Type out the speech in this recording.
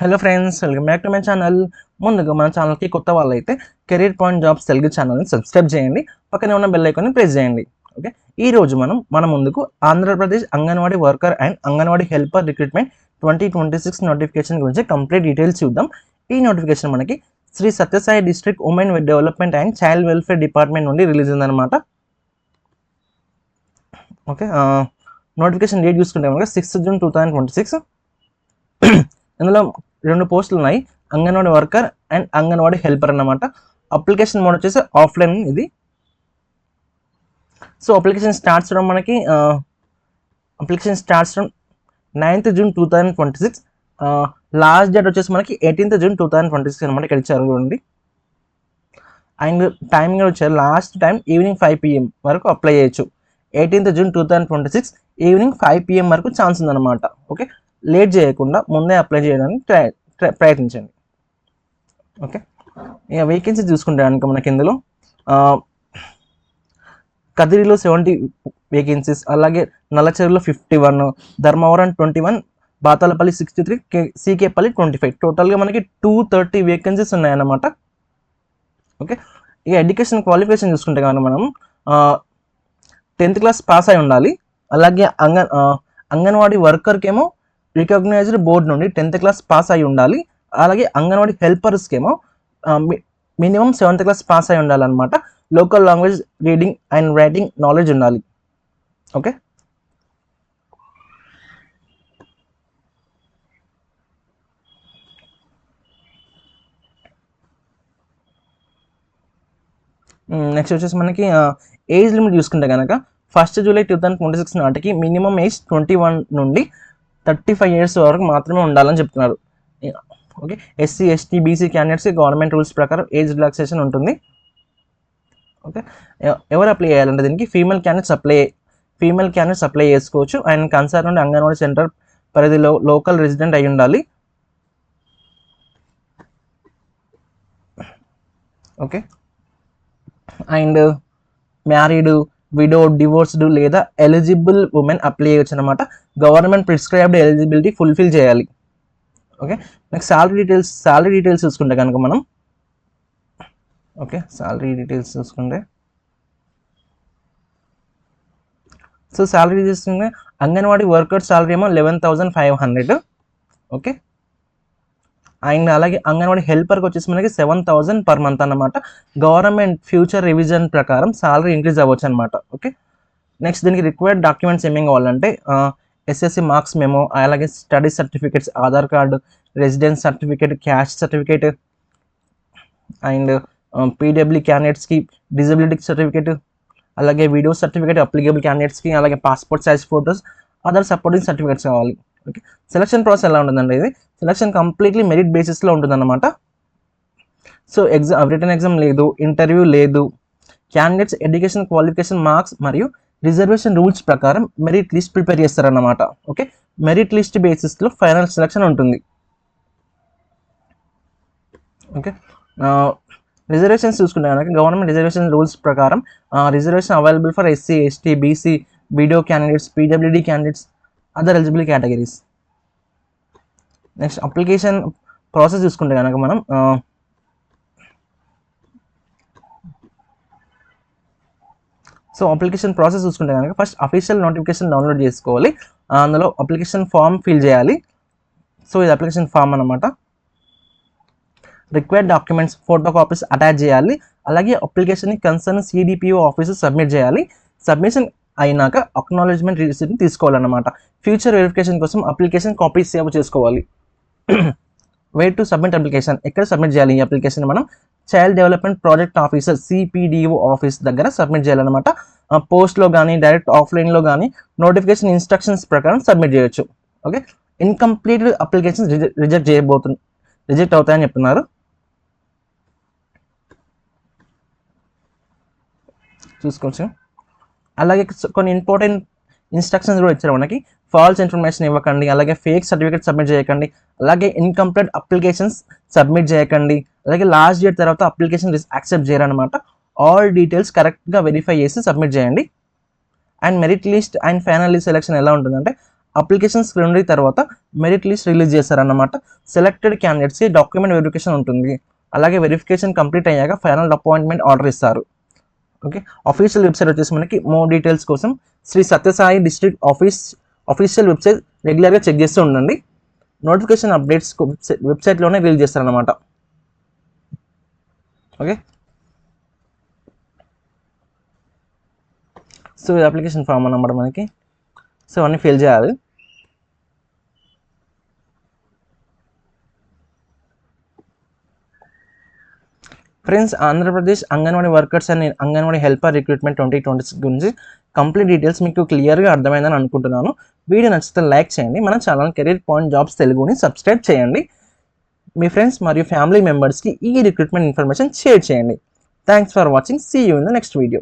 Hello friends, welcome back to my channel. ముందుగా మన ఛానల్కి కొత్త వాళ్ళైతే కెరీర్ పాయింట్ జాబ్స్ తెలుగు ఛానల్ని సబ్స్క్రైబ్ చేయండి, పక్కనే ఉన్న బెల్ ఐకాన్ని ప్రెస్ చేయండి. ఓకే, ఈరోజు మన ముందుకు Andhra Pradesh anganwadi worker and anganwadi helper recruitment 2026 notification గురించి కంప్లీట్ డీటెయిల్స్ చూద్దాం. ఈ నోటిఫికేషన్ మనకి Shri Sathya Sai district women development and child welfare department నుండి రిలీజ్ అయిందనమాట. ఓకే, నోటిఫికేషన్ డేట్ చూసుకుంటే మనకి 6 జూన్ 2026. ఇందులో 2 పోస్టులు ఉన్నాయి, anganwadi worker and anganwadi helper అన్నమాట. అప్లికేషన్ మోడ్ వచ్చేసి ఆఫ్లైన్ ఇది. So application starts from 9th June 2026. Last date వచ్చేసి మనకి 18th జూన్ 2026 అనమాట. ఇక్కడ ఇచ్చారు చూడండి. అండ్ టైమింగ్ వచ్చారు, లాస్ట్ టైం ఈవినింగ్ 5 PM వరకు అప్లై చేయొచ్చు. 18th జూన్ 2026 ఈవినింగ్ 5 PM వరకు ఛాన్స్ ఉందన్నమాట. ఓకే, లేట్ చేయకుండా ముందే అప్లై చేయడానికి ప్రయత్నించండి. ఓకే, ఇక వేకెన్సీ చూసుకుంటే కనుక మనకి ఇందులో కదిరిలో 70 వేకెన్సీస్, అలాగే నల్లచెరులో 51, ధర్మవరం 21, బాతాలపల్లి 63, సీకేపల్లి 25, టోటల్గా మనకి 230 వేకెన్సీస్ ఉన్నాయన్నమాట. ఓకే, ఇక ఎడ్యుకేషన్ క్వాలిఫికేషన్ చూసుకుంటే కనుక మనం 10th క్లాస్ పాస్ అయి ఉండాలి. అలాగే అంగన్వాడీ వర్కర్కేమో రికగ్నైజ్డ్ బోర్డు నుండి 10th క్లాస్ పాస్ అయి ఉండాలి. అలాగే అంగన్వాడీ హెల్పర్స్కేమో మినిమం 7th క్లాస్ పాస్ అయి ఉండాలన్నమాట. Local language reading and writing knowledge ఉండాలి. ఓకే, నెక్స్ట్ వచ్చేసి మనకి ఏజ్ లిమిట్ చూసుకుంటే కనుక 1 జూలై 2026 నాటికి మినిమం ఏజ్ 21 నుండి 35 years వరకు మాత్రమే ఉండాలని చెప్తున్నారు. ఓకే, SC, ST, BC క్యాండిడేట్స్కి గవర్నమెంట్ రూల్స్ ప్రకారం ఏజ్ రిలాక్సేషన్ ఉంటుంది. ఓకే, ఎవరు అప్లై చేయాలంటే దీనికి ఫీమేల్ క్యాండిడేట్స్ అప్లై చేసుకోవచ్చు. అండ్ కన్సర్న్ అంగన్వాడీ సెంటర్ పరిధిలో లోకల్ రెసిడెంట్ అయి ఉండాలి. Okay, and married, widow, divorced లేదా ఎలిజిబుల్ ఉమెన్ అప్లై చేయొచ్చు అనమాట. గవర్నమెంట్ ప్రిస్క్రైబ్డ్ ఎలిజిబిలిటీ ఫుల్ఫిల్ చేయాలి. ఓకే, నెక్స్ట్ శాలరీ డీటెయిల్స్ చూసుకుంటే కనుక మనం సో శాలరీ చూసుకుంటే అంగన్వాడీ వర్కర్ శాలరీ ఏమో 11,500. ఓకే, అండ్ అలాగే అంగన్వాడీ హెల్పర్కి వచ్చేసి మనకి 7,000 per month అన్నమాట. గవర్నమెంట్ ఫ్యూచర్ రివిజన్ ప్రకారం సాలరీ ఇంక్రీజ్ అవ్వచ్చు అనమాట. ఓకే, నెక్స్ట్ దీనికి రిక్వైర్డ్ డాక్యుమెంట్స్ ఏమేమి కావాలంటే SSC మార్క్స్ మెమో, అలాగే study certificates, Aadhaar card, residence certificate, caste certificate, and PW క్యాండిడేట్స్కి డిజబిలిటీ సర్టిఫికేట్, అలాగే వీడియో సర్టిఫికేట్ అప్లికేబుల్ క్యాండిడేట్స్కి, అలాగే passport size photos, other supporting certificates కావాలి. ఓకే, సెలక్షన్ ప్రాసెస్ ఎలా ఉంటుందండి? ఇది సెలక్షన్ కంప్లీట్లీ మెరిట్ బేసిస్లో ఉంటుందన్నమాట. సో రిటర్న్ ఎగ్జామ్ లేదు, ఇంటర్వ్యూ లేదు. క్యాండిడేట్స్ ఎడ్యుకేషన్ క్వాలిఫికేషన్ మార్క్స్ మరియు రిజర్వేషన్ రూల్స్ ప్రకారం మెరిట్ లిస్ట్ ప్రిపేర్ చేస్తారన్నమాట. ఓకే, మెరిట్ లిస్ట్ బేసిస్లో ఫైనల్ సెలక్షన్ ఉంటుంది. ఓకే, రిజర్వేషన్స్ చూసుకుంటే కనుక గవర్నమెంట్ రిజర్వేషన్ రూల్స్ ప్రకారం reservation available for SC, ST, BC, widow candidates, PWD candidates, other eligible categories. Next application process చూసుకుంటే కనుక మనం అప్లికేషన్ ప్రాసెస్ చూసుకుంటే కనుక ఫస్ట్ అఫీషియల్ నోటిఫికేషన్ డౌన్లోడ్ చేసుకోవాలి. అందులో అప్లికేషన్ ఫామ్ ఫిల్ చేయాలి. సో ఇది అప్లికేషన్ ఫామ్ అన్నమాట. Required documents, photo copies attach చేయాలి. అలాగే అప్లికేషన్ని కన్సర్న్ CDPO ఆఫీసు సబ్మిట్ చేయాలి. సబ్మిషన్ అయినాక అక్నాలెడ్జ్మెంట్ రిసిప్ట్ని తీసుకోవాలన్నమాట. ఫ్యూచర్ వెరిఫికేషన్ కోసం అప్లికేషన్ కాపీస్ సేవ్ చేసుకోవాలి. వే టు సబ్మిట్ అప్లికేషన్, ఎక్కడ సబ్మిట్ చేయాలి ఈ అప్లికేషన్? మనం child development project officer CPDO office దగ్గర సబ్మిట్ చేయాలన్నమాట. పోస్ట్లో కానీ డైరెక్ట్ ఆఫ్లైన్లో కానీ నోటిఫికేషన్ ఇన్స్ట్రక్షన్స్ ప్రకారం సబ్మిట్ చేయొచ్చు. ఓకే, ఇన్కంప్లీట్ అప్లికేషన్స్ రిజెక్ట్ అవుతాయని చెప్తున్నారు. చూసుకోవచ్చు. అలాగే కొన్ని ఇంపార్టెంట్ ఇన్స్ట్రక్షన్స్ కూడా ఇచ్చారు మనకి. ఫాల్స్ ఇన్ఫర్మేషన్ ఇవ్వకండి, అలాగే ఫేక్ సర్టిఫికేట్ సబ్మిట్ చేయకండి, అలాగే ఇన్కంప్లీట్ అప్లికేషన్స్ సబ్మిట్ చేయకండి, అలాగే లాస్ట్ డేట్ తర్వాత అప్లికేషన్ యాక్సెప్ట్ చేయరనమాట. ఆల్ డీటెయిల్స్ కరెక్ట్గా వెరిఫై చేసి సబ్మిట్ చేయండి. And merit list and final list selection ఎలా ఉంటుందంటే అప్లికేషన్ స్క్రీనింగ్ తర్వాత మెరిట్ లిస్ట్ రిలీజ్ చేస్తారన్నమాట. సెలెక్టెడ్ క్యాండిడేట్స్కి డాక్యుమెంట్ వెరిఫికేషన్ ఉంటుంది. అలాగే వెరిఫికేషన్ కంప్లీట్ అయ్యాక ఫైనల్ అపాయింట్మెంట్ ఆర్డర్ ఇస్తారు. ఓకే, అఫీషియల్ వెబ్సైట్ వచ్చేసి మనకి మోర్ డీటెయిల్స్ కోసం Shri Sathya Sai district official website రెగ్యులర్గా చెక్ చేస్తూ ఉండండి. నోటిఫికేషన్ అప్డేట్స్ వెబ్సైట్లోనే రిలీజ్ చేస్తారన్నమాట. ఓకే, సో ఇది అప్లికేషన్ ఫామ్ అన్నమాట మనకి. సో అన్నీ ఫిల్ చేయాలి. Friends, Andhra Pradesh anganwadi workers and anganwadi helper recruitment 2026 గురించి కంప్లీట్ డీటెయిల్స్ మీకు క్లియర్గా అర్థమైందని అనుకుంటున్నాను. వీడియో నచ్చితే లైక్ చేయండి. మన ఛానల్ కెరీర్ పాయింట్ జాబ్స్ తెలుగుని సబ్స్క్రైబ్ చేయండి. మీ ఫ్రెండ్స్ మరియు ఫ్యామిలీ మెంబర్స్కి ఈ రిక్రూట్మెంట్ ఇన్ఫర్మేషన్ షేర్ చేయండి. Thanks for watching. See you in the next video.